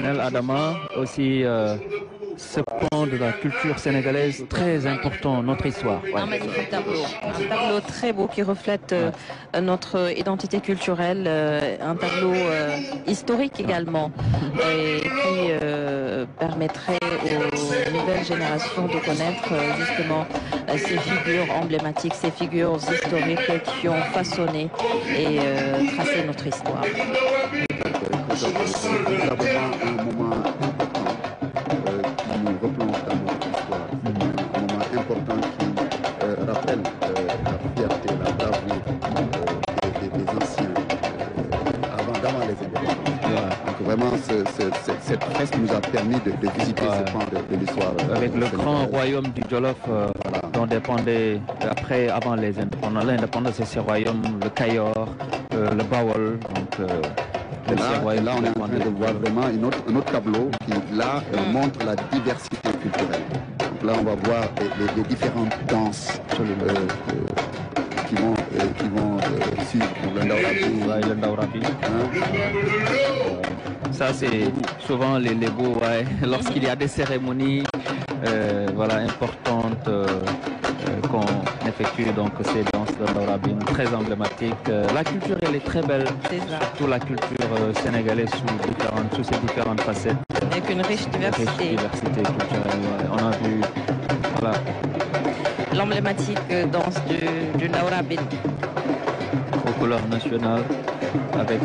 traditionnel, Adama, aussi ce pan de la culture sénégalaise très important, notre histoire. Ouais. Un magnifique tableau, un tableau très beau qui reflète notre identité culturelle, un tableau historique également, et qui permettrait aux nouvelles générations de connaître justement ces figures emblématiques, ces figures historiques qui ont façonné et tracé notre histoire. C'est vraiment un moment important qui nous replonge dans notre histoire. Un moment important qui rappelle la fierté, la bravoure des anciens avant les indépendances. Donc vraiment, cette fresque nous a permis de visiter ce point de l'histoire. Avec le grand royaume du Jolof dont dépendait avant l'indépendance de ces royaumes, le Cayor, le Bawol. Donc, là, on est en train de voir vraiment un autre tableau qui, là, montre la diversité culturelle. Donc là, on va voir les différentes danses qui vont suivre le Ndaourabi. Ça, c'est souvent les Lébos, lorsqu'il y a des cérémonies importantes qu'on effectue, donc ces danses de Ndaourabi très emblématiques. La culture, elle est très belle, surtout la culture sénégalaise sous ses différentes facettes. Avec une riche diversité. Culturelle. On a vu l'emblématique danse du Ndaourabi. Aux couleurs nationales, avec...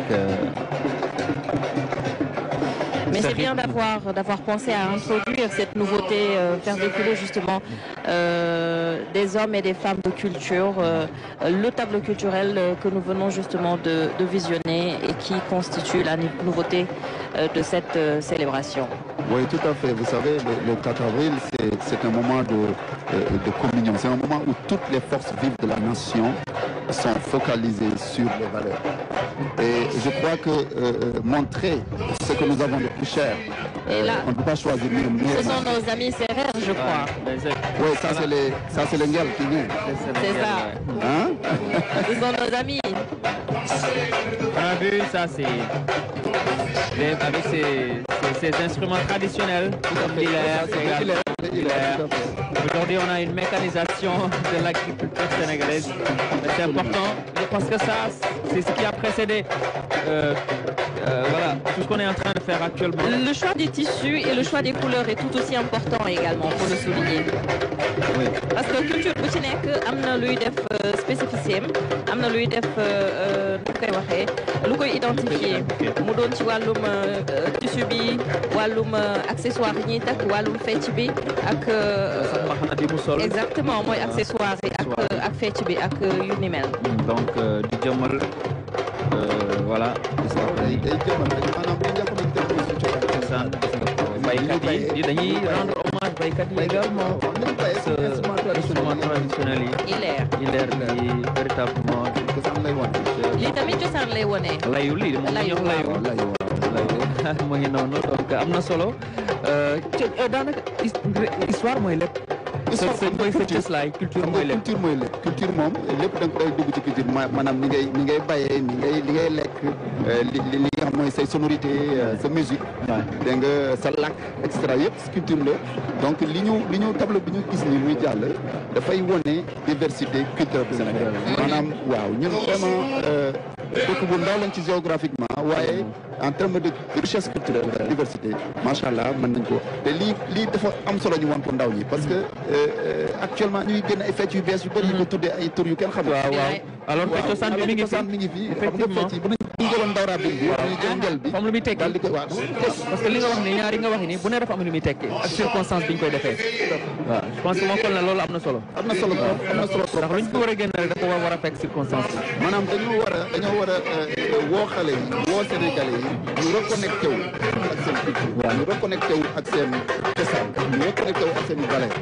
Mais c'est bien d'avoir pensé à introduire cette nouveauté, faire défiler justement des hommes et des femmes de culture, le tableau culturel que nous venons justement de visionner et qui constitue la nouveauté de cette célébration. Oui, tout à fait. Vous savez, le 4 avril, c'est un moment de communion. C'est un moment où toutes les forces vives de la nation sont focalisées sur les valeurs. Et je crois que montrer ce que nous avons de plus cher, on ne peut pas choisir mieux. Ce sont nos amis serrères, je crois. Oui, ça c'est les Nguel qui vient. C'est ça. Hein? Ce sont nos amis. On a vu ça, c'est avec ces instruments traditionnels, comme l'hilaire. Aujourd'hui, on a une mécanisation de l'agriculture sénégalaise. C'est important parce que ça, c'est ce qui a précédé tout ce qu'on est en train de faire actuellement. Le choix des tissus et le choix des couleurs est tout aussi important également, pour le souligner. Oui. Parce que culture bu ci nekk am na luy def spécificité am na luy def nu koy waxee lu koy identifier mu doon ci wàllum tissu bi wàllum accessoire yi ñuy takk wàllum fecc bi ak exactement mooy accessoire yi ak fecc bi ak yu ni mel. Donc di jëmmal voilà. baykat yi dañuy rendre hommage baykat yi également. instrument traditionnel yi. Ileer bi véritablement. lii tamit cosaan lay wone. layu lii moom la ñuy wax layu. mu ngi noonu donc am na solo. daanaka histoire mooy lépp. culture mooy lépp. culture moom lépp da nga koy dugg ci culture maanaam ni ngay bayee li ngay lekk li nga xam mooy say sonorité sa musique dégg nga sa làkk et cetera yëpp culture la donc li ñu tableau bi ñu gis ni muy jàll dafay wone diversité culturelle bu Sénégal maanaam waaw ñun vraiment dëkk bu ndaw lañ ci géographiquement waaye en termes de richesse culturelle diversité macha allah mën nañ ko te lii dafa am solo ñu wan ko ndaw ñi parce que actuellement ñuy génn ay fecc yu bees yu bëri yu ko tuddee ay tur yu kenn xamul. waaw alors que cosaan bi mi ngi fi effectivement fecc yi bu ñu jëloon Ndaourabi bi ñu jël ngel bi comme lu muy tekki parce que li nga wax ni ñaari nga wax ni bu ne dafa am lu muy tekki ak circonstance bi ñu koy defee waaw je pense que moo xool ne loolu am na solo trop ndax luñ ko war a génn rek dafa war a fekk circonstance maanaam dañoo war a woo xale yi woo sénégalais yi ñu reconnecté wu ak seen culture ñu reconnecté wu ak seen cosaan ñu reconnecté wu ak seen valeur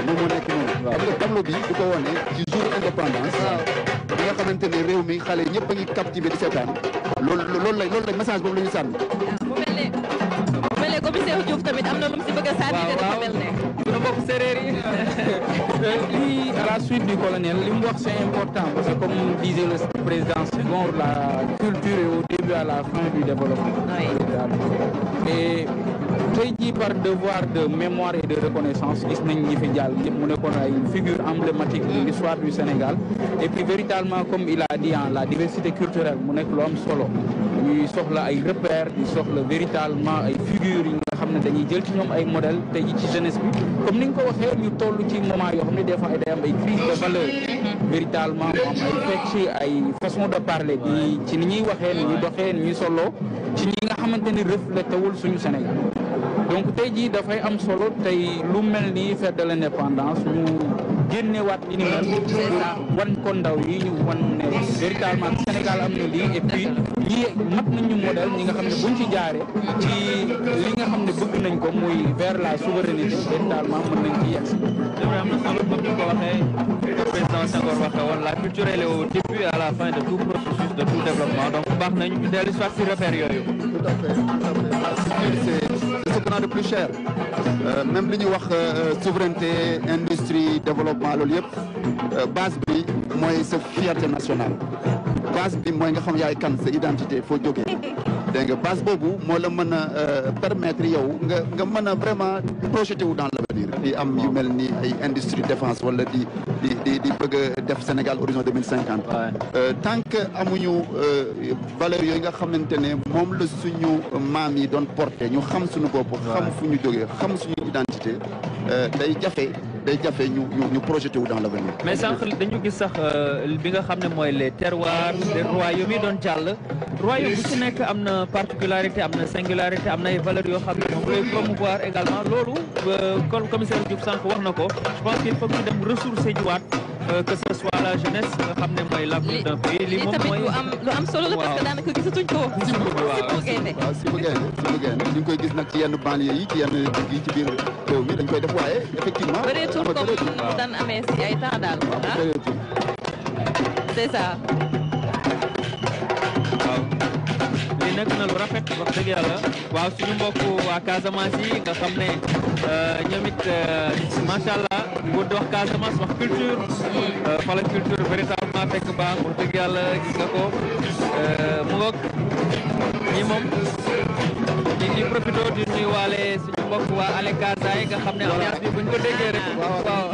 moom moo nekk noonu xam nga tableau bi du ko wone ci jour indépendance bi nga xamante ne réew mi xale ñëpp a ngi captivé di seetaan loolu la message boobu la ñu sànni mu mel ne commissaire Diouf tamit am na lu mu si bëgg a sànni te dafa mel ne suñu mbokk séeréer yi lii à la suite du colonel li mu wax c'est important parce que comme disait le président Senghor la culture est au début à la fin du développement et tey jii par devoir de mémoire et de reconnaissance gis nañ ñi fi jàll ñëpp mu nekkoon ay figure emblématique de l'histoire du Sénégal et puis véritablement comme il a dit la diversité culturelle mu nekk lu am solo ñuy soxla ay repères di soxla véritablement ay figures yi nga xam ne dañuy jël ci ñoom ay modèles tey jii ci jeunesse bi comme ni nga ko waxee ñu toll ci moment yoo xam ne des fois day am ay crise de valeur véritablement mu am ay fecc ay façon de parler di ci ni ñuy waxee ni ñuy doxee ni ñuy soloo ci ñi nga xamante ni reflété wul suñu Sénégal donc tey jii dafay am solo tey lu mel ni fête de l'indépendance ñu génnewaat li ni mel wan ko ndaw yi ñu wan ne véritablement Sénégal am na lii et puis lii mat nañu modèle ñi nga xam ne buñ ci jaaree ci li nga xam ne bëgg nañ ko muy vers la souveraineté véritablement mën nañ ci yegg. am na solo comme ni ko waxee le président Senghor waxee woon la culture elle est au début et à la fin de tout processus de tout développement donc baax nañ ñu dellu soit si repères yooyu. Tout à fait, tout à fait. La culture c'est ce qu'on a de plus cher même li ñuy wax souveraineté industrie développement loolu yëpp base bi mooy sa fierté nationale base bi mooy nga xam yaay kan sa identité foo jógee dégg nga base boobu moo la mën a permettre yow nga mën a vraiment projeté wu dans l'avenir di am yu mel ni ay industrie défense wala di bëgg a def Sénégal horizon 2050 tant que amuñu valeurs yooyu nga xamante ne moom la suñu maam yi doon porté ñu xam suñu bopp xam fu ñu jógee xam suñu identité day jafe ñu projeté wu dans l'avenir. mais sànq dañu gis sax bi nga xam ne mooy les terroirs des royaumes yi doon jàll royaume bu ci nekk am na particularité am na singularité am na ay valeurs yoo xam ne moom lay promouvoir également loolu commissaire Diouf sànq wax na ko je pense qu'il faut que ñu dem ressourcer jiwaat que ce soit la jeunesse nga xam ne mooy l'avenir d'un pays li moom mooy lu am solo la parce que daanaka gisatuñ ko si bu gaynde ñu ngi koy gis nag ci yenn banlieue yi ci yenn dëkk yi ci biir réew mi dañ koy def waaye effectivement bëreetul comme mu daan amee si ay temps daal c'est ça waaw lii nekk na lu rafet wax dëgg yàlla waaw suñu mbokk waa Casamance yi nga xam ne ñoom it macha allah bu di wax Casamance wax culture fa la culture véritablement fekk baax wax dëgg yàlla gis nga ko mu ngoog ñi moom ñi profité di nuyuwaale suñu mbokk waa Ale Casa yi nga xam ne ambiance bi buñ ko déggee rek waaw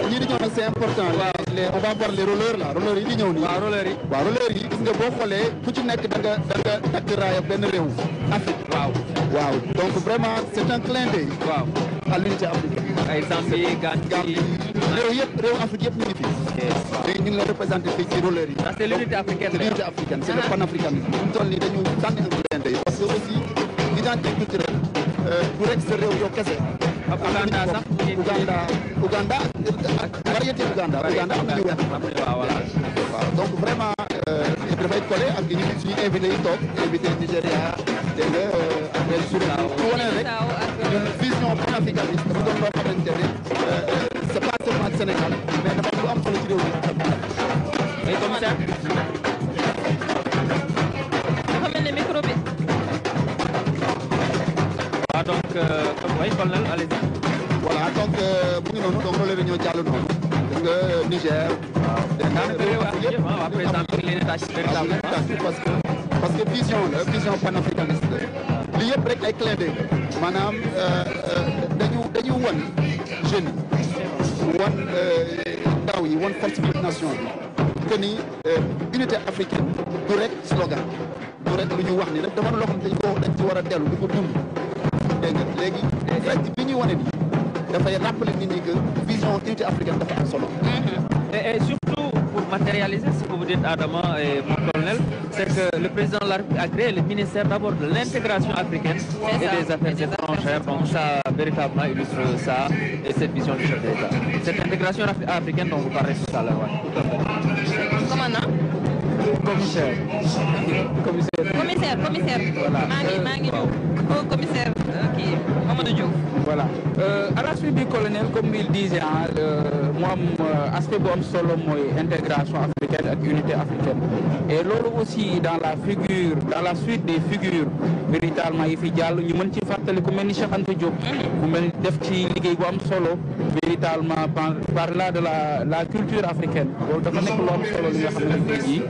ñii di ñëw nag c'est important on va voir les rollers là rollers yi di ñëw nii waaw rollers yi gis nga boo xoolee ku ci nekk da nga takk raaya benn réew Afrique waaw donc vraiment c'est un clin d'œil waaw à l'unité africaine ay Zambie Gambie réew Afrique yëpp ñu ngi fi ñu ngi leen représenté fii ci rollers yi c'est l'unité africaine c'est le panafricanisme ñu toll nii dañu sànni un clin d'œil parce que aussi identité culturelle du rek sa réew yow kese Uganda sax Uganda ak variété Uganda am nañu weex waaw donc vraiment dafay collé ak ñu suñu invité yi toog invité Nigéria dégg nga après Soudan pour wane rek ñun vision panafricaniste dafa doon loo xamante ne c'est pas seulement Sénégal mais dafa lu am solo ci réew mi ay commissaire dafa mel ne micro bi waaw donc oui colonel allez-y voilà donc mu ngi noonu donc loolu la ñoo jàll noonu dégg nga Niger daanaka réew ak yëpp après exemple leen tâche véritablement parce que vision panafricaniste li yëpp rek ay clin d'œil maanaam dañu wan jeunes yi wan ndaw yi wan force de nation bi que ni unité africaine du rek slogan du rek lu ñu wax ni rek dafa loo xam dañ ci war a dellu di ko dund dégg nga léegi fekk bi ñuy wane nii dafay rappeler nit ñi que vision unité africaine dafa am solo. Et surtout pour matérialiser ce que vous dites Adama et mon colonel, c'est que le président de la République a créé le ministère d'abord de l'intégration africaine et des affaires étrangères. Donc ça véritablement illustre ça et cette vision du chef d'État. Cette intégration africaine dont vous parlez tout à l'heure. Ouais, tout à fait. Commandant. Commissaire. Voilà. maa ngi ñëw commissaire kii Mamadou Diouf. Voilà. À la suite du colonel, comme il disait, mu am aspect bu am solo mooy intégration africaine ak unité africaine. Et loolu aussi dans la suite des figures véritablement yi fi jàll ñu mën ci fàttali ku mel ni Cheikh Anta Diop. mu mel ni def ci liggéey bu am solo véritablement par là de la culture africaine. loolu dafa nekk lu am solo li nga xam ne tey jii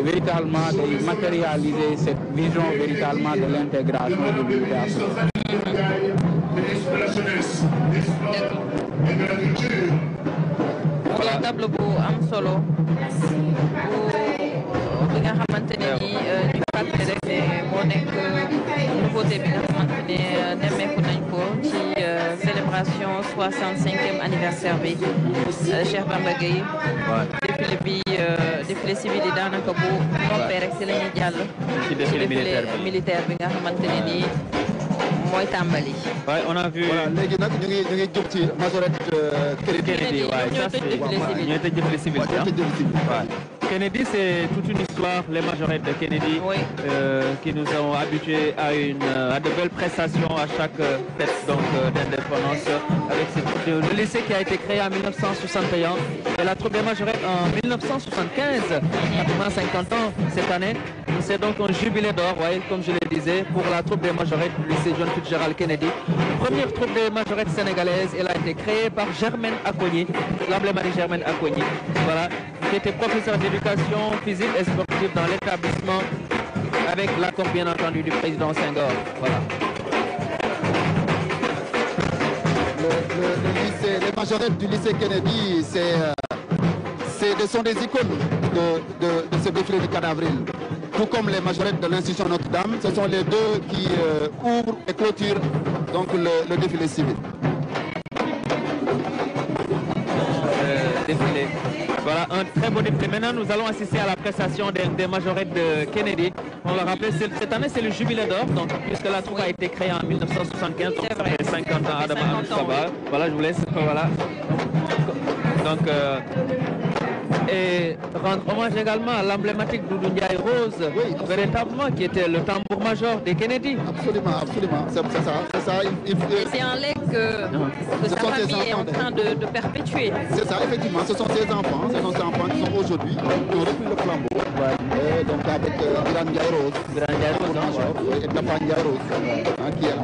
véritablement day matérialiser cette vision véritablement de l'intégration de l'unité africaine. Voilà tableau bu am solo bi nga xamante ne nii ñu fàttali rek ne moo nekk nouveauté bi nga xamante ne nemmeeku nañ ko ci célébration 65e anniversaire bi Cheikh Bamba Gueye. défilé bi défilé civil yi daanaka bu noppee rek ci la ñuy jàll. ci défilé militaire bi nga xamante ne nii mooy tàmbali. Ouais, on a vu. Voilà, léegi nag ñu ngi jëm ci majorette Kennedy, ouais, ça c'est ñoo tëj défilé civil bi. Kennedy, c'est toute une histoire, les majorettes de Kennedy, oui. Qui nous ont habitués à de belles prestations à chaque fête d'indépendance. Avec le lycée qui a été créé en 1961 et la troupe des majorettes en 1975, pratiquement 50 ans cette année. C'est donc un jubilé d'or, ouais, comme je le disais, pour la troupe des majorettes du lycée John Fitzgerald Kennedy. Première troupe des majorettes sénégalaise, elle a été créée par Germaine Acogny, l'emblématique Germaine Acogny. Voilà, qui était professeur d'éducation physique et sportive dans l'établissement, avec l'accord bien entendu du président Senghor. Voilà. Les majorettes du lycée Kennedy, sont des icônes de ce défilé du 4 avril. Tout comme les majorettes de l'institution Notre-Dame, ce sont les deux qui ouvrent et clôturent donc le défilé civil. Défilé. Voilà, un très beau défilé. Maintenant, nous allons assister à la prestation des majorettes de Kennedy. On le rappelle, cette année, c'est le jubilé d'or, donc puisque la troupe a été créée en 1975, donc ça fait 50 ans. Adama Saba. Voilà, je vous laisse. Voilà. Donc, et rendre hommage également à l'emblématique Doudou Ndiaye Rose, oui, véritablement, qui était le tambour-major des Kennedy. Absolument, absolument. C'est ça. Et c'est un legs que sa famille est en train de perpétuer. C'est ça, effectivement. Ce sont ses enfants qui sont aujourd'hui, qui ont repris le flambeau. Ouais. Donc avec Biran Ndiaye Rose. Et Tafa Ndiaye Rose, qui est là.